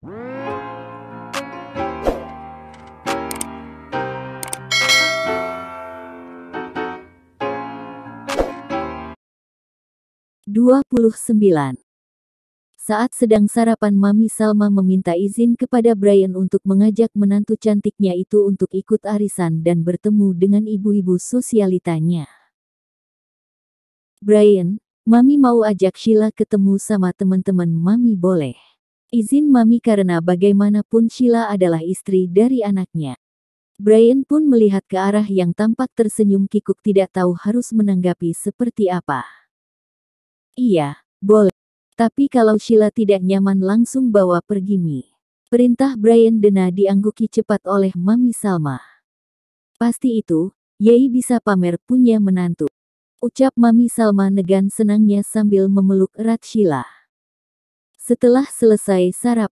29. Saat sedang sarapan, Mami Salma meminta izin kepada Brian untuk mengajak menantu cantiknya itu untuk ikut arisan dan bertemu dengan ibu-ibu sosialitanya. Brian, Mami mau ajak Sheila ketemu sama teman-teman Mami, boleh? Izin Mami karena bagaimanapun Sheila adalah istri dari anaknya. Brian pun melihat ke arah yang tampak tersenyum kikuk, tidak tahu harus menanggapi seperti apa. Iya, boleh. Tapi kalau Sheila tidak nyaman langsung bawa pergi Mi. Perintah Brian Dena diangguki cepat oleh Mami Salma. Pasti itu, Yei bisa pamer punya menantu. Ucap Mami Salma negan senangnya sambil memeluk erat Sheila. Setelah selesai sarap,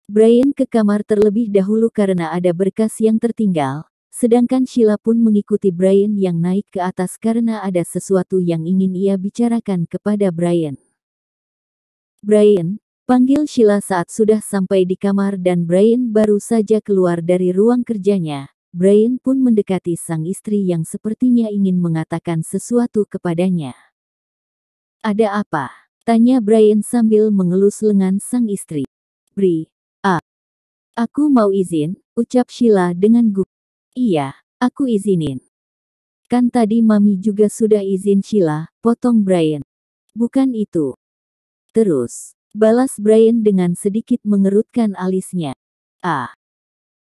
Brian ke kamar terlebih dahulu karena ada berkas yang tertinggal, sedangkan Sheila pun mengikuti Brian yang naik ke atas karena ada sesuatu yang ingin ia bicarakan kepada Brian. Brian, panggil Sheila saat sudah sampai di kamar dan Brian baru saja keluar dari ruang kerjanya. Brian pun mendekati sang istri yang sepertinya ingin mengatakan sesuatu kepadanya. Ada apa? Tanya Brian sambil mengelus lengan sang istri. Aku mau izin, ucap Sheila dengan gugup. Iya, aku izinin. Kan tadi Mami juga sudah izin Sheila, potong Brian. Bukan itu. Terus, balas Brian dengan sedikit mengerutkan alisnya.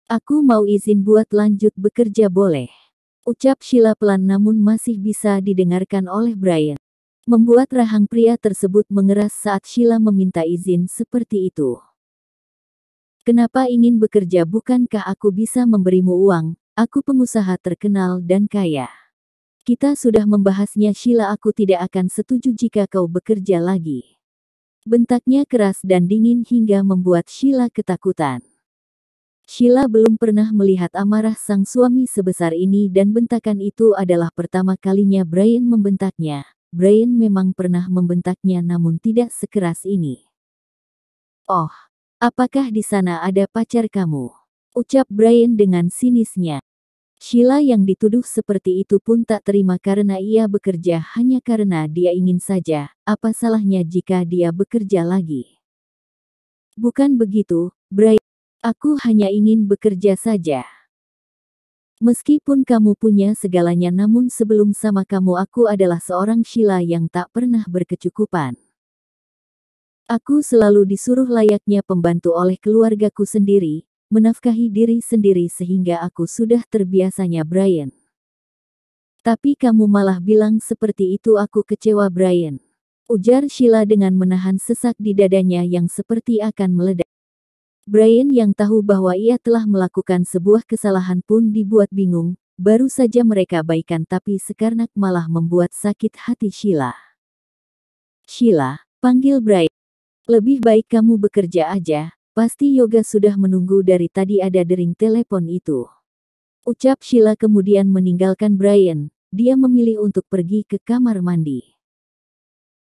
Aku mau izin buat lanjut bekerja, boleh? Ucap Sheila pelan namun masih bisa didengarkan oleh Brian. Membuat rahang pria tersebut mengeras saat Sheila meminta izin seperti itu. Kenapa ingin bekerja? Bukankah aku bisa memberimu uang? Aku pengusaha terkenal dan kaya. Kita sudah membahasnya Sheila, aku tidak akan setuju jika kau bekerja lagi. Bentaknya keras dan dingin hingga membuat Sheila ketakutan. Sheila belum pernah melihat amarah sang suami sebesar ini dan bentakan itu adalah pertama kalinya Brian membentaknya. Brian memang pernah membentaknya namun tidak sekeras ini. Oh, apakah di sana ada pacar kamu? Ucap Brian dengan sinisnya. Sheila yang dituduh seperti itu pun tak terima karena ia bekerja hanya karena dia ingin saja. Apa salahnya jika dia bekerja lagi? Bukan begitu, Brian. Aku hanya ingin bekerja saja. Meskipun kamu punya segalanya namun sebelum sama kamu aku adalah seorang Sheila yang tak pernah berkecukupan. Aku selalu disuruh layaknya pembantu oleh keluargaku sendiri, menafkahi diri sendiri sehingga aku sudah terbiasanya Brian. Tapi kamu malah bilang seperti itu, aku kecewa Brian. Ujar Sheila dengan menahan sesak di dadanya yang seperti akan meledak. Brian yang tahu bahwa ia telah melakukan sebuah kesalahan pun dibuat bingung, baru saja mereka baikan tapi sekarang malah membuat sakit hati Sheila. Sheila, panggil Brian. Lebih baik kamu bekerja aja. Pasti Yoga sudah menunggu dari tadi, ada dering telepon itu. Ucap Sheila kemudian meninggalkan Brian. Dia memilih untuk pergi ke kamar mandi.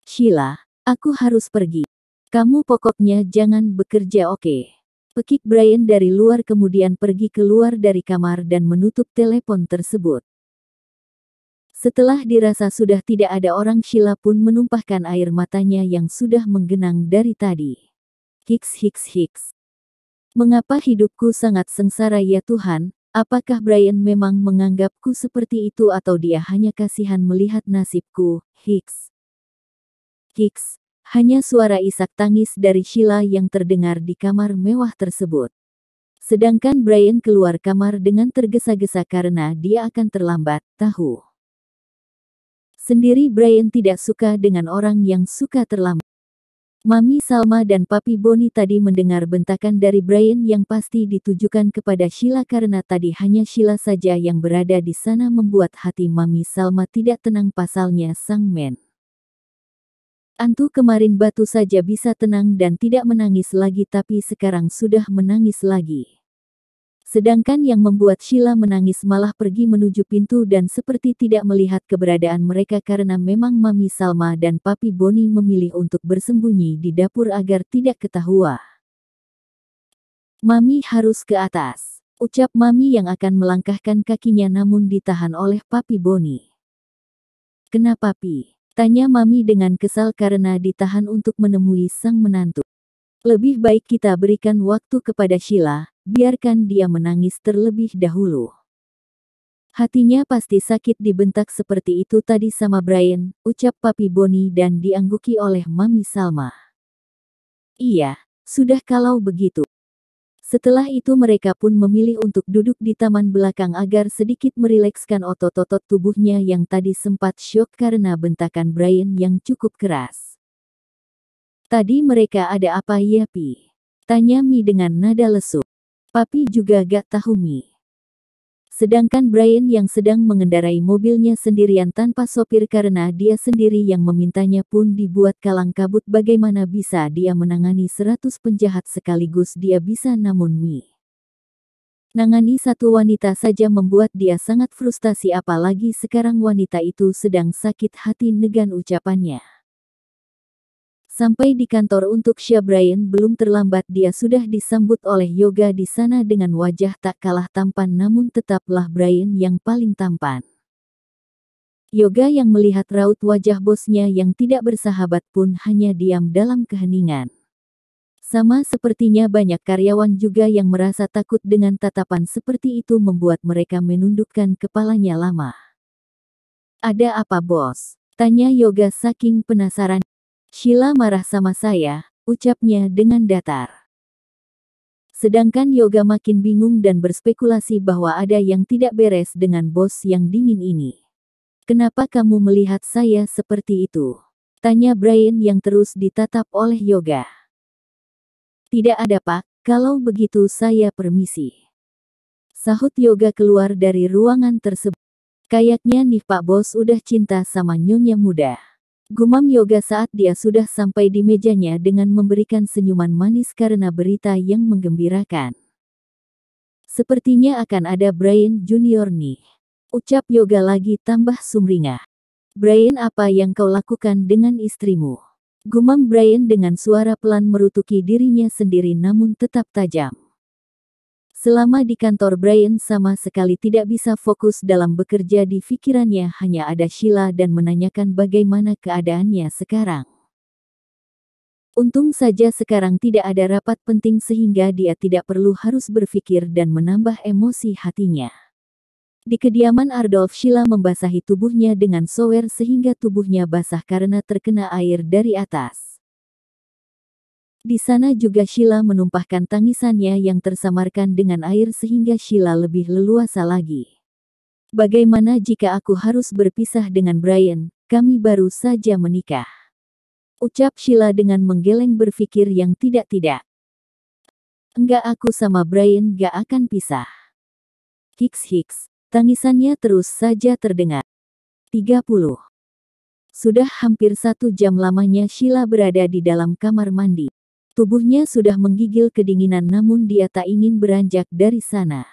Sheila, aku harus pergi. Kamu pokoknya jangan bekerja, oke? Pekik Brian dari luar kemudian pergi keluar dari kamar dan menutup telepon tersebut. Setelah dirasa sudah tidak ada orang, Sheila pun menumpahkan air matanya yang sudah menggenang dari tadi. Hiks. Mengapa hidupku sangat sengsara ya Tuhan? Apakah Brian memang menganggapku seperti itu atau dia hanya kasihan melihat nasibku? Hiks. Hanya suara isak tangis dari Sheila yang terdengar di kamar mewah tersebut. Sedangkan Brian keluar kamar dengan tergesa-gesa karena dia akan terlambat, tahu. Sendiri Brian tidak suka dengan orang yang suka terlambat. Mami Salma dan Papi Boni tadi mendengar bentakan dari Brian yang pasti ditujukan kepada Sheila karena tadi hanya Sheila saja yang berada di sana, membuat hati Mami Salma tidak tenang. Pasalnya sang men antu kemarin batu saja bisa tenang dan tidak menangis lagi, tapi sekarang sudah menangis lagi. Sedangkan yang membuat Sheila menangis malah pergi menuju pintu dan seperti tidak melihat keberadaan mereka karena memang Mami Salma dan Papi Boni memilih untuk bersembunyi di dapur agar tidak ketahuan. Mami harus ke atas. Ucap Mami yang akan melangkahkan kakinya namun ditahan oleh Papi Boni. Kenapa Pi? Tanya Mami dengan kesal karena ditahan untuk menemui sang menantu. Lebih baik kita berikan waktu kepada Sheila, biarkan dia menangis terlebih dahulu. Hatinya pasti sakit dibentak seperti itu tadi sama Brian, ucap Papi Boni dan diangguki oleh Mami Salma. Iya, sudah kalau begitu. Setelah itu mereka pun memilih untuk duduk di taman belakang agar sedikit merilekskan otot-otot tubuhnya yang tadi sempat syok karena bentakan Brian yang cukup keras. Tadi mereka ada apa ya Pi? Tanya Mi dengan nada lesu. Papi juga gak tahu Mi. Sedangkan Brian yang sedang mengendarai mobilnya sendirian tanpa sopir karena dia sendiri yang memintanya pun dibuat kalang kabut bagaimana bisa dia menangani 100 penjahat sekaligus dia bisa namun Mi. Nangani satu wanita saja membuat dia sangat frustasi apalagi sekarang wanita itu sedang sakit hati negan ucapannya. Sampai di kantor untuk Sya Brian belum terlambat dia sudah disambut oleh Yoga di sana dengan wajah tak kalah tampan namun tetaplah Brian yang paling tampan. Yoga yang melihat raut wajah bosnya yang tidak bersahabat pun hanya diam dalam keheningan. Sama sepertinya banyak karyawan juga yang merasa takut dengan tatapan seperti itu membuat mereka menundukkan kepalanya lama. Ada apa bos? Tanya Yoga saking penasaran. Sheila marah sama saya, ucapnya dengan datar. Sedangkan Yoga makin bingung dan berspekulasi bahwa ada yang tidak beres dengan bos yang dingin ini. Kenapa kamu melihat saya seperti itu? Tanya Brian yang terus ditatap oleh Yoga. Tidak ada Pak, kalau begitu saya permisi. Sahut Yoga keluar dari ruangan tersebut. Kayaknya nih Pak Bos udah cinta sama nyonya muda. Gumam Yoga saat dia sudah sampai di mejanya dengan memberikan senyuman manis karena berita yang menggembirakan. Sepertinya akan ada Brian Junior nih. Ucap Yoga lagi tambah sumringah. Brian apa yang kau lakukan dengan istrimu? Gumam Brian dengan suara pelan merutuki dirinya sendiri namun tetap tajam. Selama di kantor Brian sama sekali tidak bisa fokus dalam bekerja di pikirannya hanya ada Sheila dan menanyakan bagaimana keadaannya sekarang. Untung saja sekarang tidak ada rapat penting sehingga dia tidak perlu harus berpikir dan menambah emosi hatinya. Di kediaman Ardolf Sheila membasahi tubuhnya dengan shower sehingga tubuhnya basah karena terkena air dari atas. Di sana juga Sheila menumpahkan tangisannya yang tersamarkan dengan air sehingga Sheila lebih leluasa lagi. Bagaimana jika aku harus berpisah dengan Brian, kami baru saja menikah. Ucap Sheila dengan menggeleng berpikir yang tidak-tidak. Enggak aku sama Brian gak akan pisah. Hiks. Tangisannya terus saja terdengar. 30. Sudah hampir 1 jam lamanya Sheila berada di dalam kamar mandi. Tubuhnya sudah menggigil kedinginan namun dia tak ingin beranjak dari sana.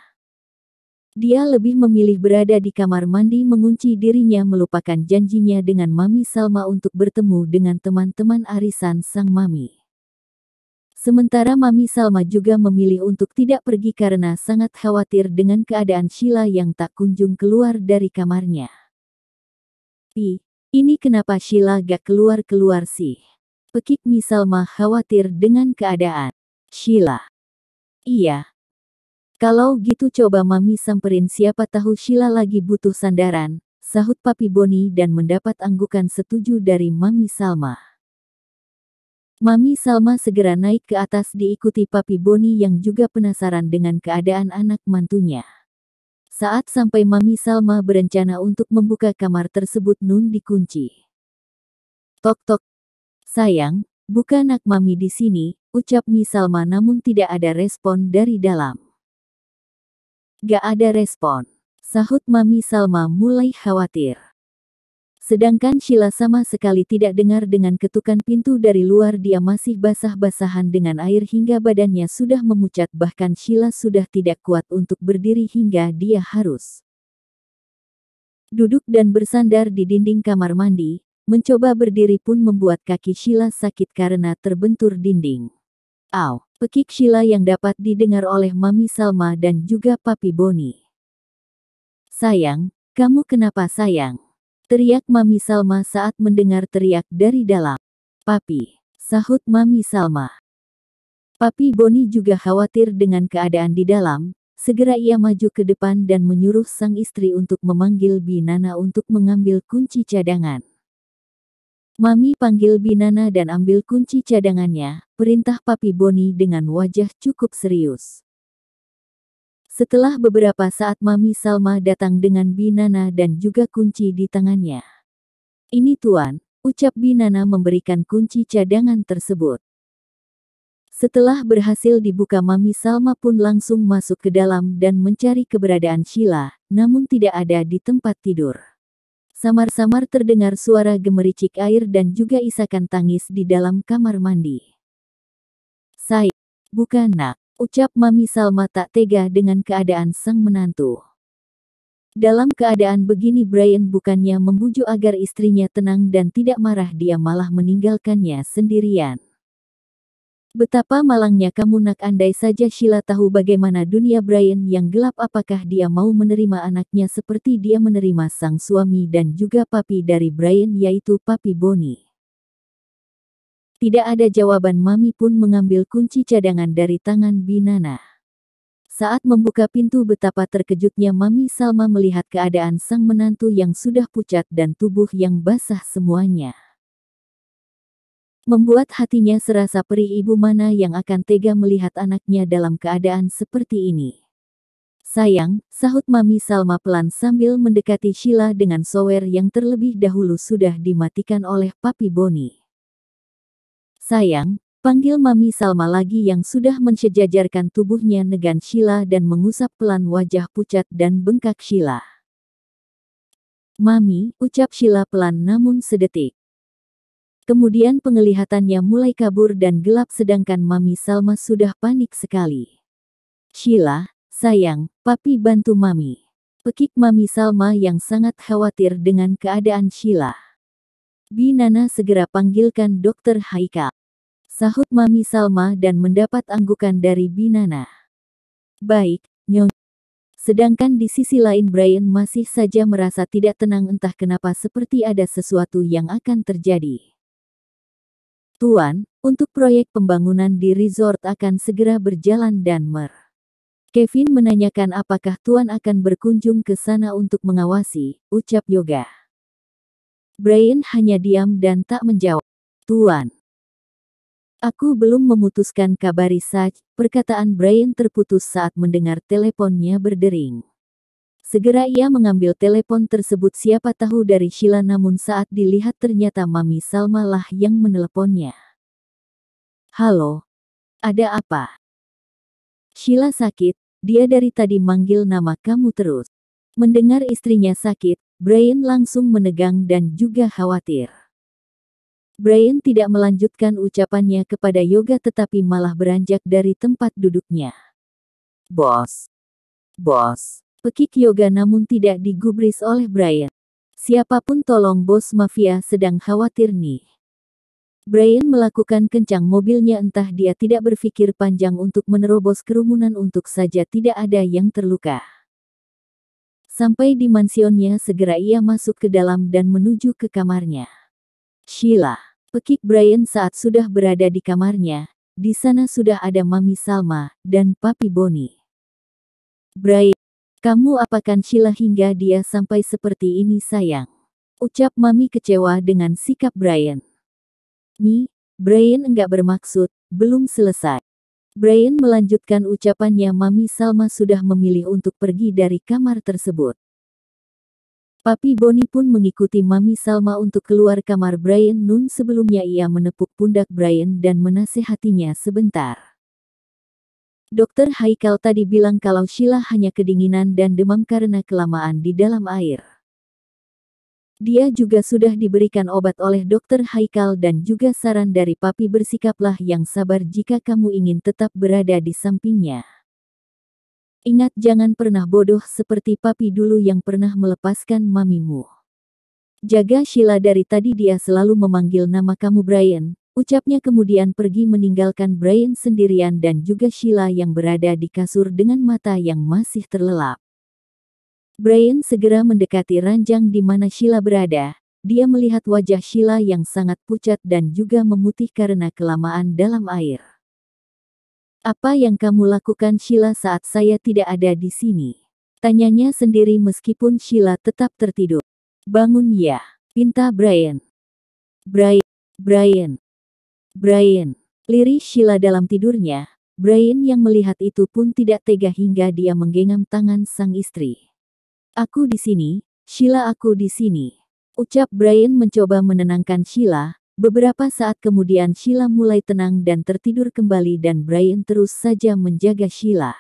Dia lebih memilih berada di kamar mandi mengunci dirinya melupakan janjinya dengan Mami Salma untuk bertemu dengan teman-teman arisan sang Mami. Sementara Mami Salma juga memilih untuk tidak pergi karena sangat khawatir dengan keadaan Sheila yang tak kunjung keluar dari kamarnya. Pi, ini kenapa Sheila gak keluar-keluar sih? Pekik Mi Salma khawatir dengan keadaan Sheila. Iya. Kalau gitu coba Mami samperin siapa tahu Sheila lagi butuh sandaran, sahut Papi Boni dan mendapat anggukan setuju dari Mami Salma. Mami Salma segera naik ke atas diikuti Papi Boni yang juga penasaran dengan keadaan anak mantunya. Saat sampai Mami Salma berencana untuk membuka kamar tersebut Nun dikunci. Tok-tok. Sayang, bukan nak Mami di sini, ucap Mi Salma namun tidak ada respon dari dalam. Gak ada respon, sahut Mami Salma mulai khawatir. Sedangkan Sheila sama sekali tidak dengar dengan ketukan pintu dari luar dia masih basah-basahan dengan air hingga badannya sudah memucat bahkan Sheila sudah tidak kuat untuk berdiri hingga dia harus duduk dan bersandar di dinding kamar mandi. Mencoba berdiri pun membuat kaki Sheila sakit karena terbentur dinding. Au, Pekik Sheila yang dapat didengar oleh Mami Salma dan juga Papi Boni. "Sayang, kamu kenapa sayang?" teriak Mami Salma saat mendengar teriak dari dalam. "Papi," sahut Mami Salma. Papi Boni juga khawatir dengan keadaan di dalam. Segera ia maju ke depan dan menyuruh sang istri untuk memanggil Binana untuk mengambil kunci cadangan. "Mami, panggil Binana dan ambil kunci cadangannya," perintah Papi Boni dengan wajah cukup serius. Setelah beberapa saat Mami Salma datang dengan Binana dan juga kunci di tangannya. "Ini Tuan," ucap Binana memberikan kunci cadangan tersebut. Setelah berhasil dibuka, Mami Salma pun langsung masuk ke dalam dan mencari keberadaan Sheila, namun tidak ada di tempat tidur. Samar-samar terdengar suara gemericik air dan juga isakan tangis di dalam kamar mandi. "Sayang, bukan nak," ucap Mami Salma tak tega dengan keadaan sang menantu. Dalam keadaan begini Brian bukannya membujuk agar istrinya tenang dan tidak marah, dia malah meninggalkannya sendirian. "Betapa malangnya kamu nak, andai saja Sheila tahu bagaimana dunia Brian yang gelap, apakah dia mau menerima anaknya seperti dia menerima sang suami dan juga papi dari Brian, yaitu Papi Boni?" Tidak ada jawaban. Mami pun mengambil kunci cadangan dari tangan Binana. Saat membuka pintu, betapa terkejutnya Mami Salma melihat keadaan sang menantu yang sudah pucat dan tubuh yang basah semuanya. Membuat hatinya serasa perih. Ibu mana yang akan tega melihat anaknya dalam keadaan seperti ini? "Sayang," sahut Mami Salma pelan sambil mendekati Sheila dengan shower yang terlebih dahulu sudah dimatikan oleh Papi Boni. "Sayang," panggil Mami Salma lagi yang sudah mensejajarkan tubuhnya dengan Sheila dan mengusap pelan wajah pucat dan bengkak Sheila. "Mami," ucap Sheila pelan namun sedetik. Kemudian penglihatannya mulai kabur dan gelap sedangkan Mami Salma sudah panik sekali. "Sheila, sayang, Papi bantu Mami," pekik Mami Salma yang sangat khawatir dengan keadaan Sheila. "Binana, segera panggilkan Dokter Haikal," sahut Mami Salma dan mendapat anggukan dari Binana. "Baik, Nyonya." Sedangkan di sisi lain Brian masih saja merasa tidak tenang, entah kenapa seperti ada sesuatu yang akan terjadi. "Tuan, untuk proyek pembangunan di resort akan segera berjalan dan Kevin menanyakan apakah Tuan akan berkunjung ke sana untuk mengawasi," ucap Yoga. Brian hanya diam dan tak menjawab. "Tuan, aku belum memutuskan," kabari Saj. Perkataan Brian terputus saat mendengar teleponnya berdering. Segera ia mengambil telepon tersebut, siapa tahu dari Sheila, namun saat dilihat ternyata Mami Salma lah yang meneleponnya. "Halo, ada apa?" "Sheila sakit, dia dari tadi manggil nama kamu terus." Mendengar istrinya sakit, Brian langsung menegang dan juga khawatir. Brian tidak melanjutkan ucapannya kepada Yoga tetapi malah beranjak dari tempat duduknya. Bos, pekik Yoga namun tidak digubris oleh Brian. "Siapapun tolong, bos mafia sedang khawatir nih." Brian melakukan kencang mobilnya, entah dia tidak berpikir panjang untuk menerobos kerumunan untuk saja tidak ada yang terluka. Sampai di mansionnya segera ia masuk ke dalam dan menuju ke kamarnya. "Sheila," pekik Brian saat sudah berada di kamarnya. Di sana sudah ada Mami Salma dan Papi Boni. "Brian, kamu apakan Sheila hingga dia sampai seperti ini, sayang?" ucap Mami kecewa dengan sikap Brian. Brian enggak bermaksud." Belum selesai Brian melanjutkan ucapannya, Mami Salma sudah memilih untuk pergi dari kamar tersebut. Papi Boni pun mengikuti Mami Salma untuk keluar kamar Brian. Nun sebelumnya ia menepuk pundak Brian dan menasehatinya sebentar. "Dokter Haikal tadi bilang kalau Sheila hanya kedinginan dan demam karena kelamaan di dalam air. Dia juga sudah diberikan obat oleh Dokter Haikal dan juga saran dari Papi, bersikaplah yang sabar jika kamu ingin tetap berada di sampingnya. Ingat, jangan pernah bodoh seperti Papi dulu yang pernah melepaskan mamimu. Jaga Sheila, dari tadi dia selalu memanggil nama kamu Brian, Ucapnya kemudian pergi meninggalkan Brian sendirian dan juga Sheila yang berada di kasur dengan mata yang masih terlelap. Brian segera mendekati ranjang di mana Sheila berada. Dia melihat wajah Sheila yang sangat pucat dan juga memutih karena kelamaan dalam air. "Apa yang kamu lakukan Sheila saat saya tidak ada di sini?" tanyanya sendiri meskipun Sheila tetap tertidur. "Bangun ya," pinta Brian. Brian. Brian. Lirih Sheila dalam tidurnya. Brian yang melihat itu pun tidak tega hingga dia menggenggam tangan sang istri. "Aku di sini, Sheila, aku di sini," ucap Brian mencoba menenangkan Sheila. Beberapa saat kemudian Sheila mulai tenang dan tertidur kembali dan Brian terus saja menjaga Sheila.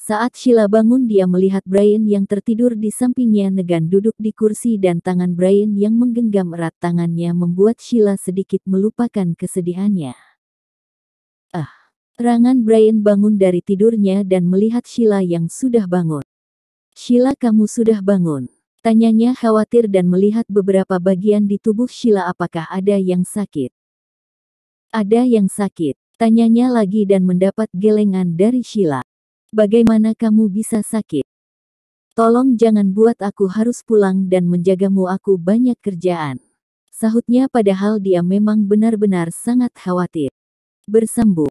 Saat Sheila bangun dia melihat Brian yang tertidur di sampingnya negan duduk di kursi dan tangan Brian yang menggenggam erat tangannya membuat Sheila sedikit melupakan kesedihannya. Rangan Brian bangun dari tidurnya dan melihat Sheila yang sudah bangun. "Sheila, kamu sudah bangun?" tanyanya khawatir dan melihat beberapa bagian di tubuh Sheila. "Apakah ada yang sakit?" "Ada yang sakit?" tanyanya lagi dan mendapat gelengan dari Sheila. "Bagaimana kamu bisa sakit? Tolong jangan buat aku harus pulang dan menjagamu, aku banyak kerjaan," sahutnya padahal dia memang benar-benar sangat khawatir. Bersambung.